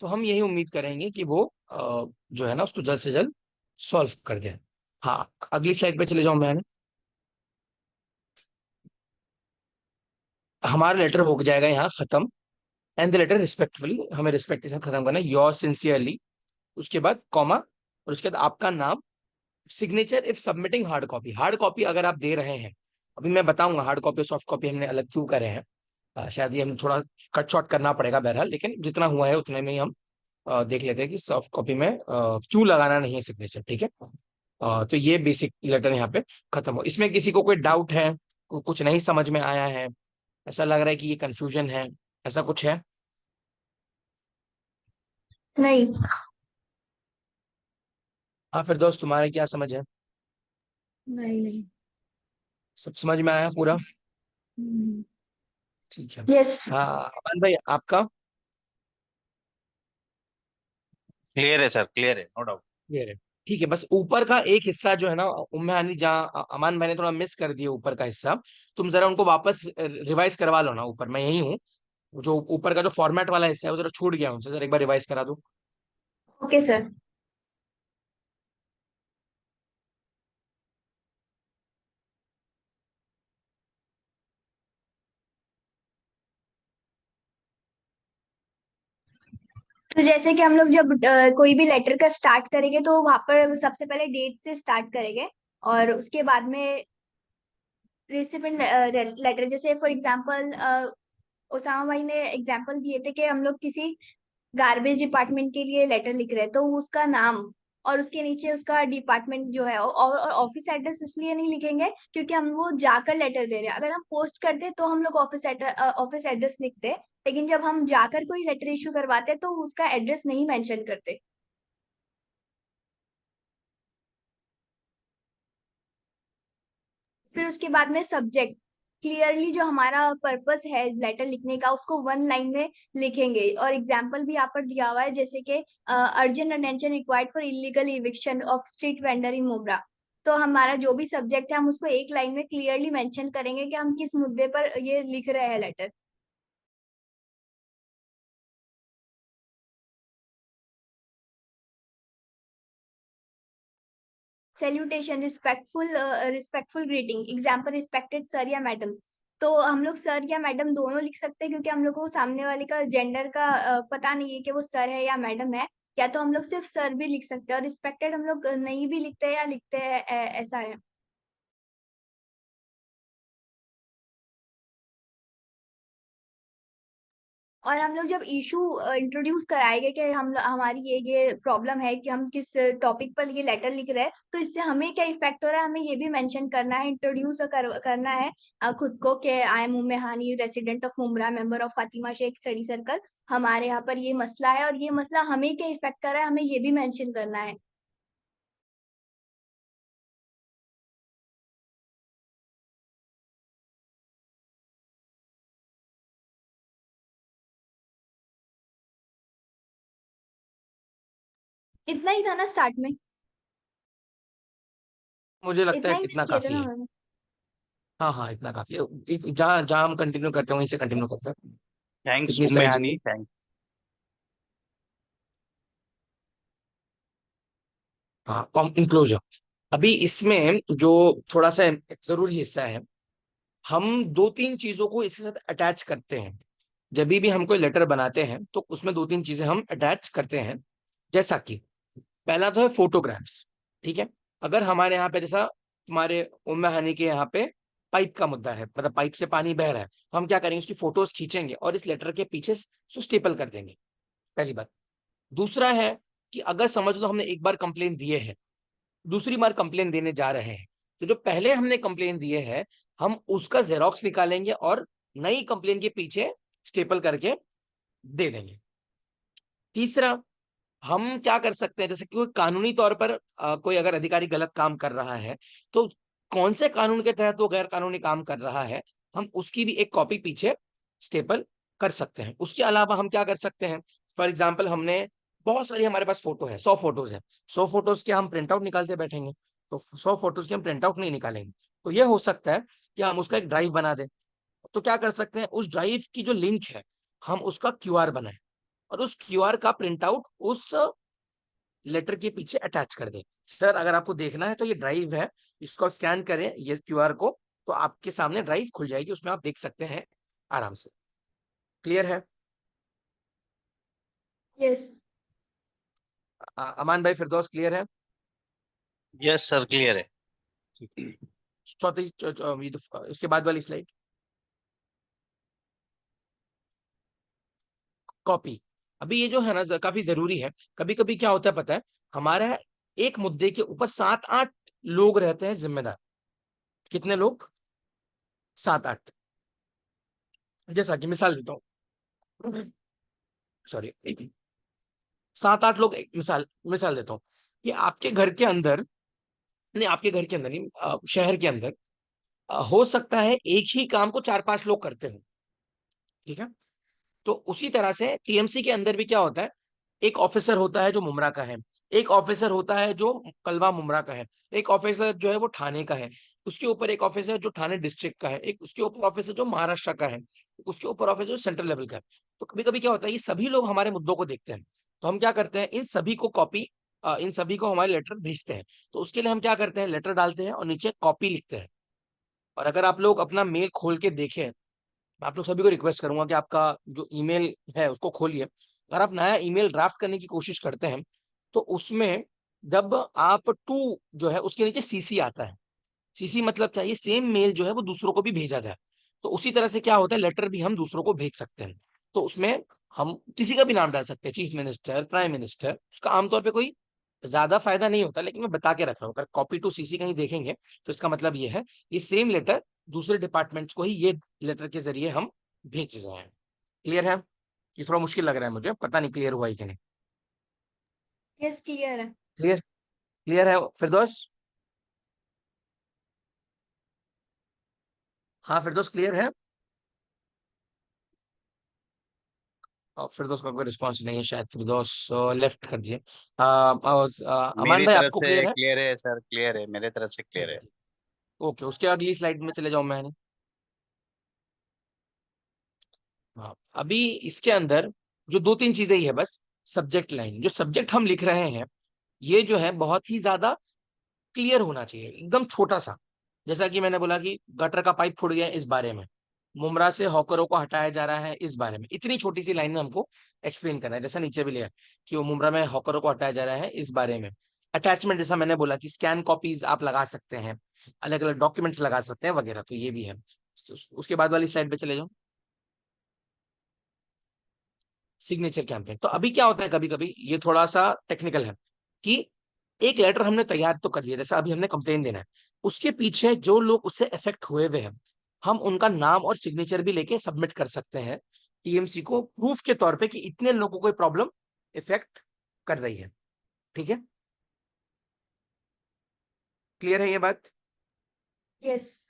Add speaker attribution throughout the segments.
Speaker 1: तो हम यही उम्मीद करेंगे कि वो जो है ना उसको जल्द से जल्द सॉल्व कर दे। हाँ, अगली स्लाइड पे चले जाऊं मैं। हमारा लेटर हो जाएगा यहाँ खत्म। एंड द लेटर रिस्पेक्टफुली, हमें रिस्पेक्ट के साथ खत्म करना है, योर सिंसियरली, उसके बाद कॉमा, और उसके बाद आपका नाम, signature if submitting hard copy. Hard copy अगर आप दे रहे हैं, अभी मैं बताऊंगा हार्ड कॉपी और सॉफ्ट कॉपी हमने अलग क्यों करे हैं। शायद ये हम थोड़ा कट शॉर्ट करना पड़ेगा, बहरहाल लेकिन जितना हुआ है उतने में ही हम देख लेते हैं कि सॉफ्ट कॉपी में क्यों लगाना नहीं है सिग्नेचर। ठीक है। तो ये बेसिक लेटर यहाँ पे खत्म हो। इसमें किसी को कोई डाउट है, कुछ नहीं समझ में आया है, ऐसा लग रहा है कि ये कंफ्यूजन है, ऐसा कुछ है?
Speaker 2: नहीं।
Speaker 1: हाँ, फिर दोस्त तुम्हारे क्या समझ है?
Speaker 2: नहीं नहीं।
Speaker 1: सब समझ में आया पूरा?
Speaker 2: हम्म।
Speaker 1: ठीक है।
Speaker 2: यस।
Speaker 1: हाँ, अमन भाई आपका?
Speaker 3: क्लियर है सर, क्लियर है, नो डाउट।
Speaker 1: क्लियर है। ठीक है, बस ऊपर का एक हिस्सा जो है ना उम्मे हानी, जहाँ अमान भाई ने थोड़ा मिस कर दिया ऊपर का हिस्सा, तुम जरा उनको वापस रिवाइज करवा लो ना। ऊपर मैं यही हूँ, जो ऊपर का जो फॉर्मेट वाला हिस्सा है वो जरा छूट गया उनसे, जरा एक बार रिवाइज करा दो।
Speaker 2: Okay sir. तो जैसे कि हम लोग जब कोई भी लेटर का स्टार्ट करेंगे तो वहां पर सबसे पहले डेट से स्टार्ट करेंगे, और उसके बाद में रिसिपेंट लेटर, जैसे फॉर एग्जांपल ओसामा भाई ने एग्जांपल दिए थे कि हम लोग किसी गार्बेज डिपार्टमेंट के लिए लेटर लिख रहे हैं, तो उसका नाम और उसके नीचे उसका डिपार्टमेंट जो है, और ऑफिस एड्रेस इसलिए नहीं लिखेंगे क्योंकि हम वो जाकर लेटर दे रहे हैं। अगर हम पोस्ट करते तो हम लोग ऑफिस एड्रेस लिखते, लेकिन जब हम जाकर कोई लेटर इशू करवाते तो उसका एड्रेस नहीं मेंशन करते। फिर उसके बाद में सब्जेक्ट, क्लियरली जो हमारा पर्पस है लेटर लिखने का उसको वन लाइन में लिखेंगे, और एग्जाम्पल भी यहाँ पर दिया हुआ है, जैसे कि urgent attention required for illegal eviction of street vendor in Mumbra. तो हमारा जो भी सब्जेक्ट है हम उसको एक लाइन में क्लियरली मेंशन करेंगे कि हम किस मुद्दे पर ये लिख रहे हैं letter. Salutation, respectful greeting, example respected sir या मैडम। तो हम लोग सर या मैडम दोनों लिख सकते हैं क्योंकि हम लोग को सामने वाले का जेंडर का पता नहीं है कि वो सर है या मैडम है। या तो हम लोग सिर्फ सर भी लिख सकते हैं, और रिस्पेक्टेड हम लोग नहीं भी लिखते हैं या लिखते हैं, ऐसा है। और हम लोग जब इशू इंट्रोड्यूस कराएंगे कि हम हमारी ये प्रॉब्लम है कि हम किस टॉपिक पर ये लेटर लिख रहे हैं, तो इससे हमें क्या इफेक्ट हो रहा है हमें ये भी मेंशन करना है, इंट्रोड्यूस करना है खुद को कि I am Umme Hani, resident of Mumbra, member of Fatima Sheikh study circle. हमारे यहाँ पर ये मसला है और ये मसला हमें क्या इफेक्ट कर रहा है, हमें ये भी मेंशन करना है। इतना ही था ना स्टार्ट में?
Speaker 1: मुझे लगता
Speaker 2: इतना
Speaker 1: है
Speaker 2: ही मिस
Speaker 1: इतना
Speaker 2: किए थे
Speaker 1: काफी
Speaker 2: ना
Speaker 1: है।
Speaker 2: उन्होंने?
Speaker 1: हाँ हाँ, इतना काफी है। जहाँ जहाँ हम कंटिन्यू करते हैं वहीं से कंटिन्यू करते हैं।
Speaker 3: थैंक्स
Speaker 1: कितनी
Speaker 3: उम्मे
Speaker 1: स्लाइड
Speaker 3: हानी,
Speaker 1: चाहिए?
Speaker 3: थैंक्स।
Speaker 1: हाँ, इंक्लोजर। अभी इसमें जो थोड़ा सा जरूरी हिस्सा है, हम दो तीन चीजों को इसके साथ अटैच करते हैं। जब भी हम कोई लेटर बनाते हैं तो उसमें दो तीन चीजें हम अटैच करते हैं। जैसा कि पहला तो है फोटोग्राफ्स। ठीक है। अगर हमारे यहाँ पे, जैसा तुम्हारे उम्मे हानी के यहाँ पे पाइप का मुद्दा है, मतलब पाइप से पानी बह रहा है, तो हम क्या करेंगे, उसकी फोटोज खींचेंगे और इस लेटर के पीछे स्टेपल कर देंगे। पहली बात। दूसरा है कि अगर समझ लो हमने एक बार कंप्लेन दिए है, दूसरी बार कंप्लेन देने जा रहे हैं, तो जो पहले हमने कंप्लेन दिए है हम उसका जेरोक्स निकालेंगे और नई कंप्लेन के पीछे स्टेपल करके दे देंगे। तीसरा, हम क्या कर सकते हैं, जैसे कि कोई कानूनी तौर पर कोई अगर अधिकारी गलत काम कर रहा है, तो कौन से कानून के तहत वो गैर कानूनी काम कर रहा है, हम उसकी भी एक कॉपी पीछे स्टेपल कर सकते हैं। उसके अलावा हम क्या कर सकते हैं, फॉर एग्जाम्पल हमने बहुत सारी, हमारे पास फोटो है, 100 फोटोज है, 100 फोटोज के हम प्रिंट आउट निकालते बैठेंगे, तो 100 फोटोज के हम प्रिंट आउट नहीं निकालेंगे। तो ये हो सकता है कि हम उसका एक ड्राइव बना दें। तो क्या कर सकते हैं, उस ड्राइव की जो लिंक है हम उसका क्यूआर बनाएं। और उस क्यूआर का प्रिंट आउट उस लेटर के पीछे अटैच कर दें। सर अगर आपको देखना है तो ये ड्राइव है, इसको आप स्कैन करें ये क्यूआर को, तो आपके सामने ड्राइव खुल जाएगी, उसमें आप देख सकते हैं आराम से। क्लियर है?
Speaker 2: यस।
Speaker 1: अमान भाई, फिरदौस, क्लियर है?
Speaker 3: यस सर, क्लियर है।
Speaker 1: ठीक है। चौथी ये तो इसके बाद वाली स्लाइड, कॉपी। अभी ये जो है ना काफी जरूरी है। कभी कभी क्या होता है पता है, हमारा एक मुद्दे के ऊपर 7-8 लोग रहते हैं जिम्मेदार। कितने लोग? 7-8। जैसा कि मिसाल देता हूँ, सॉरी, 7-8 लोग। एक मिसाल मिसाल देता हूँ कि आपके घर के अंदर, नहीं आपके घर के अंदर नहीं, शहर के अंदर हो सकता है एक ही काम को 4-5 लोग करते हो। ठीक है? तो उसी तरह से टीएमसी के अंदर भी क्या होता है, एक ऑफिसर होता है जो मुमरा का है, एक ऑफिसर होता है जो कलवा मुमरा का है, एक ऑफिसर जो है वो ठाणे का है, उसके ऊपर एक ऑफिसर जो ठाणे डिस्ट्रिक्ट का है, एक उसके ऊपर ऑफिसर जो महाराष्ट्र का है, उसके ऊपर ऑफिसर जो सेंट्रल लेवल का है। तो कभी कभी क्या होता है, ये सभी लोग हमारे मुद्दों को देखते हैं, तो हम क्या करते हैं, इन सभी को कॉपी, इन सभी को हमारे लेटर भेजते हैं। तो उसके लिए हम क्या करते हैं, लेटर डालते हैं और नीचे कॉपी लिखते हैं। और अगर आप लोग अपना मेल खोल के देखें, मैं आप लोग सभी को रिक्वेस्ट करूंगा कि आपका जो ईमेल है उसको खोलिए। अगर आप नया ईमेल ड्राफ्ट करने की कोशिश करते हैं तो उसमें जब आप टू जो है उसके नीचे सीसी आता है। सीसी मतलब चाहिए सेम मेल जो है वो दूसरों को भी भेजा जाए। तो उसी तरह से क्या होता है, लेटर भी हम दूसरों को भेज सकते हैं। तो उसमें हम किसी का भी नाम डाल सकते हैं, चीफ मिनिस्टर, प्राइम मिनिस्टर। उसका आमतौर पे कोई ज्यादा फायदा नहीं होता, लेकिन मैं बता के रख रहा हूँ। अगर कॉपी टू सीसी कहीं देखेंगे तो इसका मतलब ये है, ये सेम लेटर दूसरे डिपार्टमेंट्स को ही ये लेटर के जरिए हम भेज रहे हैं। क्लियर है? ये थोड़ा मुश्किल लग रहा है मुझे, पता नहीं क्लियर हुआ है कि नहीं।
Speaker 2: यस, क्लियर है।
Speaker 1: क्लियर? क्लियर है फिरदौस? हाँ फिरदौस, क्लियर है? फिरदौस का कोई रिस्पॉन्स नहीं है शायद, फिरदौस लेफ्ट कर दिए। अमान
Speaker 3: मेरी
Speaker 1: भाई
Speaker 3: तरफ
Speaker 1: आपको
Speaker 3: से
Speaker 1: क्लियर है?
Speaker 3: क्लियर है सर, क्लियर है, मेरे तरफ से
Speaker 1: ठीक
Speaker 3: क्लियर
Speaker 1: है,
Speaker 3: है।
Speaker 1: ठीक। ओके, उसके अगली स्लाइड में चले जाऊं मैं। हाँ, अभी इसके अंदर जो 2-3 चीजें ही है बस। सब्जेक्ट लाइन, जो सब्जेक्ट हम लिख रहे हैं ये जो है बहुत ही ज्यादा क्लियर होना चाहिए, एकदम छोटा सा। जैसा कि मैंने बोला कि गटर का पाइप फूट गया है, इस बारे में। मुमरा से हॉकरों को हटाया जा रहा है, इस बारे में। इतनी छोटी सी लाइन में हमको एक्सप्लेन करना है। जैसा नीचे भी लिया कि वो मुमरा में हॉकरों को हटाया जा रहा है, इस बारे में। अटैचमेंट, जैसा मैंने बोला कि स्कैन कॉपीज आप लगा सकते हैं, अलग अलग डॉक्यूमेंट्स लगा सकते हैं वगैरह, तो ये भी है। उसके बाद वाली स्लाइड पे चले जाओ, सिग्नेचर कैंपेन। तो अभी क्या होता है, कभी कभी ये थोड़ा सा टेक्निकल है कि एक लेटर हमने तैयार तो कर लिया, जैसे अभी हमने कंप्लेन देना है, उसके पीछे जो लोग उससे इफेक्ट हुए हुए हैं, हम उनका नाम और सिग्नेचर भी लेके सबमिट कर सकते हैं टीएमसी को, प्रूफ के तौर पे कि इतने लोगों को प्रॉब्लम इफेक्ट कर रही है। ठीक है? क्लियर है ये बात?
Speaker 2: यस।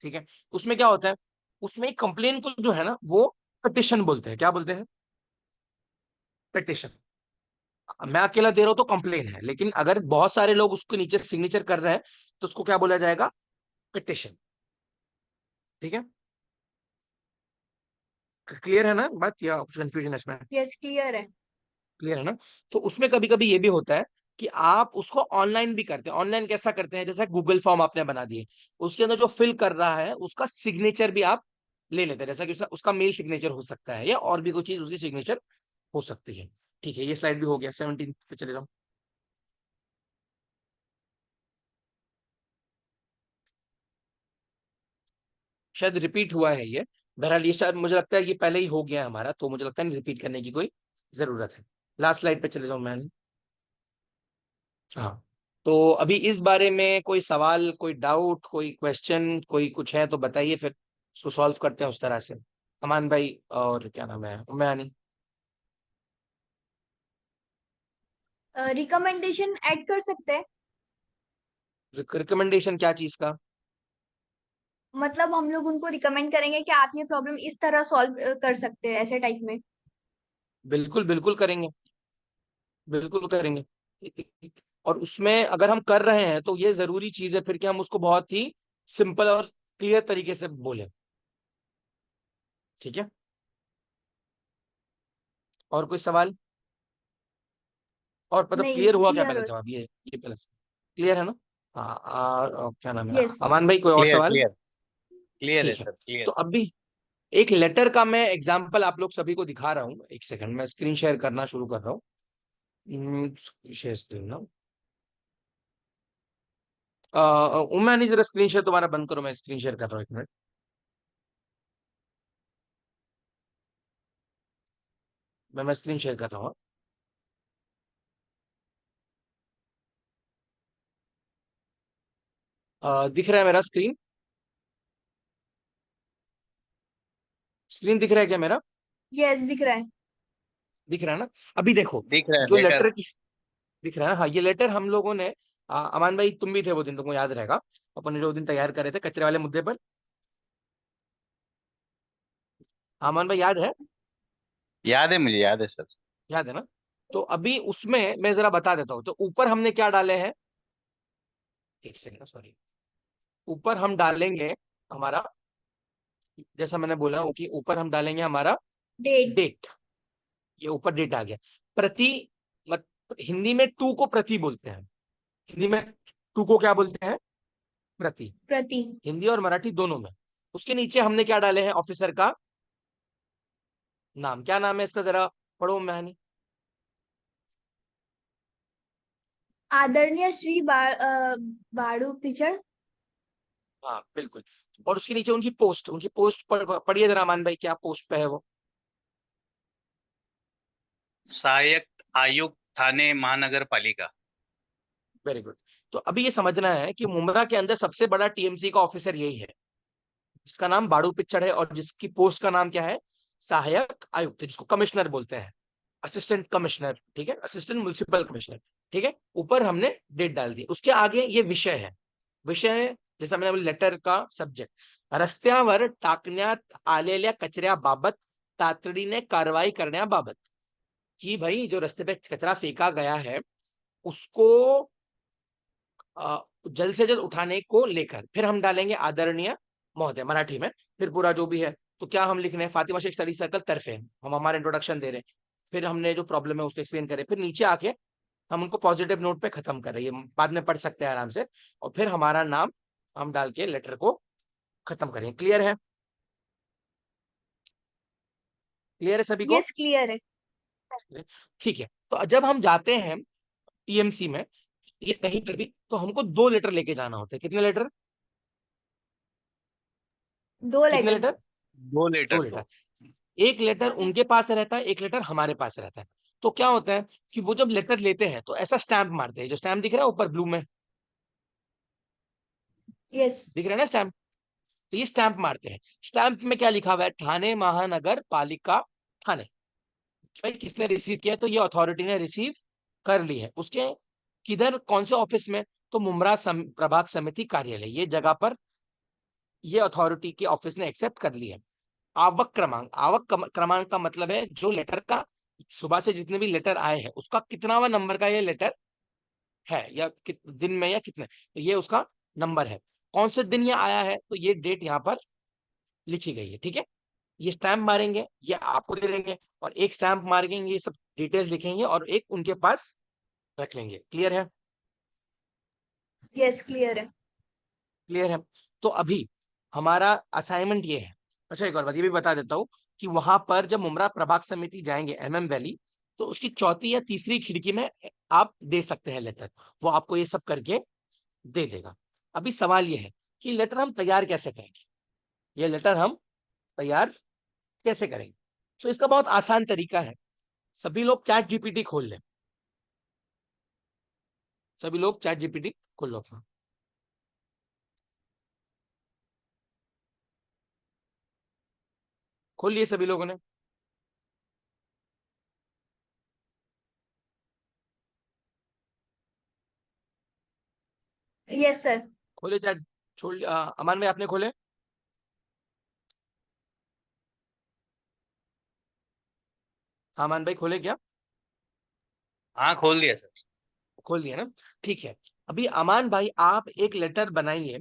Speaker 1: ठीक है। उसमें क्या होता है, उसमें एक कंप्लेन को जो है ना वो पिटिशन बोलते हैं। क्या बोलते हैं? पिटिशन। मैं अकेला दे रहा हूं तो कंप्लेन है, लेकिन अगर बहुत सारे लोग उसके नीचे सिग्नेचर कर रहे हैं तो उसको क्या बोला जाएगा? पिटिशन। ठीक है? क्लियर है ना बात, या कुछ कंफ्यूजन है इसमें?
Speaker 2: यस, क्लियर है।
Speaker 1: क्लियर है ना? तो उसमें कभी कभी ये भी होता है कि आप उसको ऑनलाइन भी करते हैं। ऑनलाइन कैसा करते हैं, जैसे गूगल फॉर्म आपने बना दिए, उसके अंदर जो फिल कर रहा है उसका सिग्नेचर भी आप ले लेते हैं। जैसा कि उसका मेल सिग्नेचर हो सकता है या और भी कोई चीज उसकी सिग्नेचर हो सकती है। ठीक है, ये स्लाइड भी हो गया। 17 पे चले जाओ। शायद रिपीट हुआ है ये। बहरहाल ये शायद मुझे लगता है ये पहले ही हो गया है हमारा, तो मुझे लगता है रिपीट करने की कोई जरूरत है। लास्ट स्लाइड पे चले जाऊं मैं। हाँ, तो अभी इस बारे में कोई सवाल, कोई डाउट, कोई क्वेश्चन, कोई कुछ है तो बताइए, फिर उसको सॉल्व करते हैं उस तरह से। अमान भाई और क्या नाम है, उम्मयानी।
Speaker 2: रिकमेंडेशन ऐड कर सकते हैं।
Speaker 1: रिकमेंडेशन क्या चीज का?
Speaker 2: मतलब हम लोग उनको रिकमेंड करेंगे कि आप ये प्रॉब्लम इस तरह सॉल्व कर सकते हैं, ऐसे टाइप में।
Speaker 1: बिल्कुल बिल्कुल करेंगे, बिल्कुल करेंगे। और उसमें अगर हम कर रहे हैं तो ये जरूरी चीज है फिर कि हम उसको बहुत ही सिंपल और क्लियर तरीके से बोलें। ठीक है? और कोई सवाल? और मतलब
Speaker 2: नहीं,
Speaker 1: क्लियर हुआ क्या
Speaker 2: क्लियर
Speaker 1: पहले
Speaker 2: हो।
Speaker 1: जवाब? ये पहले क्लियर है ना? हाँ क्या नाम है,
Speaker 2: यस।
Speaker 1: अमान भाई, कोई और
Speaker 3: क्लियर
Speaker 1: सवाल?
Speaker 3: क्लियर क्लियर है
Speaker 1: ठीक है।
Speaker 3: Sir, clear.
Speaker 1: तो अभी एक लेटर का मैं एग्जांपल आप लोग सभी को दिखा रहा हूँ। एक सेकंड, मैं स्क्रीन शेयर करना शुरू कर रहा हूँ। शेयर स्क्रीन ना, उम्मा नहीं, जरा स्क्रीन शेयर तुम्हारा बंद करो, मैं स्क्रीन शेयर कर रहा हूँ, एक मिनट। मैं स्क्रीन शेयर कर रहा हूँ। दिख रहा है मेरा स्क्रीन? स्क्रीन दिख रहा है क्या मेरा?
Speaker 2: यस, दिख रहा है।
Speaker 1: दिख रहा है ना? अभी देखो,
Speaker 3: दिख रहा है
Speaker 1: जो
Speaker 3: लेटर।
Speaker 1: लेटर की दिख रहा है ना, हाँ, ये लेटर हम लोगों ने अमान भाई तुम भी थे वो दिन, तुमको याद रहेगा, अपन ने जो दिन तैयार करे थे कचरे वाले मुद्दे पर। अमान भाई याद है?
Speaker 3: याद है, मुझे याद है सर।
Speaker 1: याद है ना? तो अभी उसमें मैं जरा बता देता हूँ। तो ऊपर हमने क्या डाले हैं, एक सेकंड, सॉरी। ऊपर हम डालेंगे हमारा, जैसा मैंने बोला हूँ कि ऊपर हम डालेंगे हमारा
Speaker 2: डेट।
Speaker 1: डेट। ये ऊपर डेट आ गया। प्रति, मत हिंदी में टू को प्रति बोलते हैं। हिंदी में टू को क्या बोलते हैं? प्रति।
Speaker 2: प्रति।
Speaker 1: हिंदी और मराठी दोनों में। उसके नीचे हमने क्या डाले हैं? ऑफिसर का नाम। क्या नाम है इसका, जरा पढ़ो मैंने।
Speaker 2: आदरणीय श्री बाड़ू पिचड़।
Speaker 1: हाँ बिल्कुल। और उसके नीचे उनकी पोस्ट पढ़िए जरा अमान भाई, क्या पोस्ट पे है वो?
Speaker 3: सहायक आयुक्त थाने महानगर पालिका।
Speaker 1: Very good. तो अभी ये समझना है कि मुमरा के अंदर सबसे बड़ा टीएमसी का ऑफिसर यही है, जिसका नाम बाड़ू पिक्चर है, और जिसकी पोस्ट का नाम क्या है? सहायक आयुक्त, जिसको कमिश्नर बोलते हैं, असिस्टेंट कमिश्नर, ठीक है, असिस्टेंट म्युनिसिपल कमिश्नर। ठीक है, ऊपर हमने डेट डाल दी। उसके आगे ये विषय है। विषय, जैसा मैंने बोला, लेटर का सब्जेक्ट, रस्त्यावर टाकण्यात आलेल्या कचऱ्याबाबत तातडीने कारवाई करण्याबाबत। कि भाई जो रास्ते पे कचरा फेंका गया है उसको जल्द से जल्द उठाने को लेकर। फिर हम डालेंगे आदरणीय महोदय मराठी में, फिर पूरा जो भी है। तो क्या हम लिख रहे हैं? फातिमा शेख स्टडी सर्कल तरफे हम हमारा इंट्रोडक्शन दे रहे हैं, फिर हमने जो प्रॉब्लम है उसको एक्सप्लेन करें, फिर नीचे आके हम उनको पॉजिटिव नोट पे खत्म कर रहे हैं, ये बाद में पढ़ सकते हैं आराम से। और फिर हमारा नाम हम डाल के लेटर को खत्म करें। क्लियर है? क्लियर है सभी को?
Speaker 2: यस, क्लियर है।
Speaker 1: ठीक है। तो जब हम जाते हैं टीएमसी में, ये कहीं पर भी, तो हमको 2 लेटर लेके जाना होता है। कितने लेटर?
Speaker 2: दो
Speaker 1: कितने
Speaker 2: लेटर।
Speaker 1: लेटर?
Speaker 3: दो
Speaker 1: दो
Speaker 3: लेटर
Speaker 1: लेटर।
Speaker 3: दो।
Speaker 1: एक लेटर उनके पास रहता है, एक लेटर हमारे पास रहता है। तो क्या होता है कि वो जब लेटर लेते हैं तो ऐसा स्टैंप मारते हैं, जो स्टैंप दिख रहा है ऊपर ब्लू में,
Speaker 2: यस।
Speaker 1: दिख रहा है ना स्टैंप? तो ये स्टैंप मारते हैं। स्टैंप में क्या लिखा हुआ है? थाने महानगर पालिका थाने। भाई किसने रिसीव किया? तो ये अथॉरिटी ने रिसीव कर ली है। उसके किधर, कौन से ऑफिस में? तो मुमरा प्रभाग समिति कार्यालय, ये जगह पर ये अथॉरिटी के ऑफिस ने एक्सेप्ट कर ली है। क्रमांक का मतलब है जो लेटर का, सुबह से जितने भी लेटर आए हैं उसका कितनावा नंबर का ये लेटर है, या दिन में, या कितने, तो ये उसका नंबर है। कौन से दिन ये आया है, तो ये डेट यहाँ पर लिखी गई है। ठीक है, ये स्टैंप मारेंगे, ये आपको दे देंगे, और एक स्टैंप मारेंगे, ये सब डिटेल्स लिखेंगे, और एक उनके पास रख लेंगे। क्लियर है?
Speaker 2: यस, क्लियर है।
Speaker 1: क्लियर है। तो अभी हमारा असाइनमेंट ये है। अच्छा, एक और बात ये भी बता देता हूँ कि वहां पर जब मुमरा प्रभाग समिति जाएंगे, एमएम वैली, तो उसकी चौथी या तीसरी खिड़की में आप दे सकते हैं लेटर। वो आपको ये सब करके दे देगा। अभी सवाल ये है कि लेटर हम तैयार कैसे करेंगे? ये लेटर हम तैयार कैसे करेंगे? तो इसका बहुत आसान तरीका है। सभी लोग चैट जीपीटी खोल लें। सभी लोग चैट जीपीटी खोल लो अपना। खोल लिए सभी लोगों ने?
Speaker 2: Yes sir.
Speaker 1: खोले चैट? अमान भाई आपने खोले? हाँ अमान भाई खोले क्या?
Speaker 3: हाँ, खोल दिया सर।
Speaker 1: खोल दिया ना? ठीक है। अभी अमान भाई आप एक लेटर बनाइए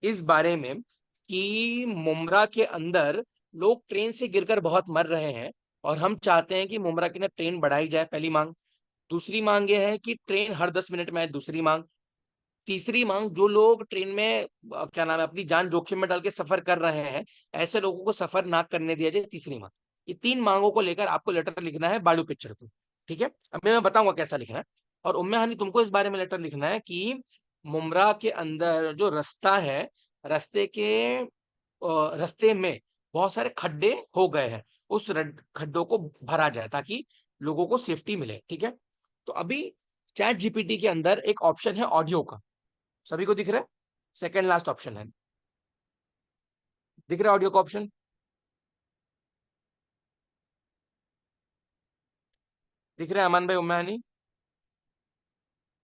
Speaker 1: इस बारे में कि मुमरा के अंदर लोग ट्रेन से गिरकर बहुत मर रहे हैं, और हम चाहते हैं कि मुमरा की ना ट्रेन बढ़ाई जाए, पहली मांग। दूसरी मांग ये है कि ट्रेन हर 10 मिनट में आए, दूसरी मांग। तीसरी मांग, जो लोग ट्रेन में क्या नाम है, अपनी जान जोखिम में डाल के सफर कर रहे हैं, ऐसे लोगों को सफर ना करने दिया जाए, तीसरी मांग। ये 3 मांगों को लेकर आपको लेटर लिखना है बालू पिक्चर को। ठीक है, अब मैं बताऊंगा कैसा लिखना है। और उम्मे हानी, तुमको इस बारे में लेटर लिखना है कि मुमरा के अंदर जो रास्ता है, रास्ते के रास्ते में बहुत सारे खड्डे हो गए हैं, उस खड्डों को भरा जाए ताकि लोगों को सेफ्टी मिले। ठीक है, तो अभी चैट जीपीटी के अंदर एक ऑप्शन है ऑडियो का, सभी को दिख रहा है? सेकंड लास्ट ऑप्शन है, दिख रहा है ऑडियो का ऑप्शन? दिख रहा है अमान भाई, उम्मे हानी?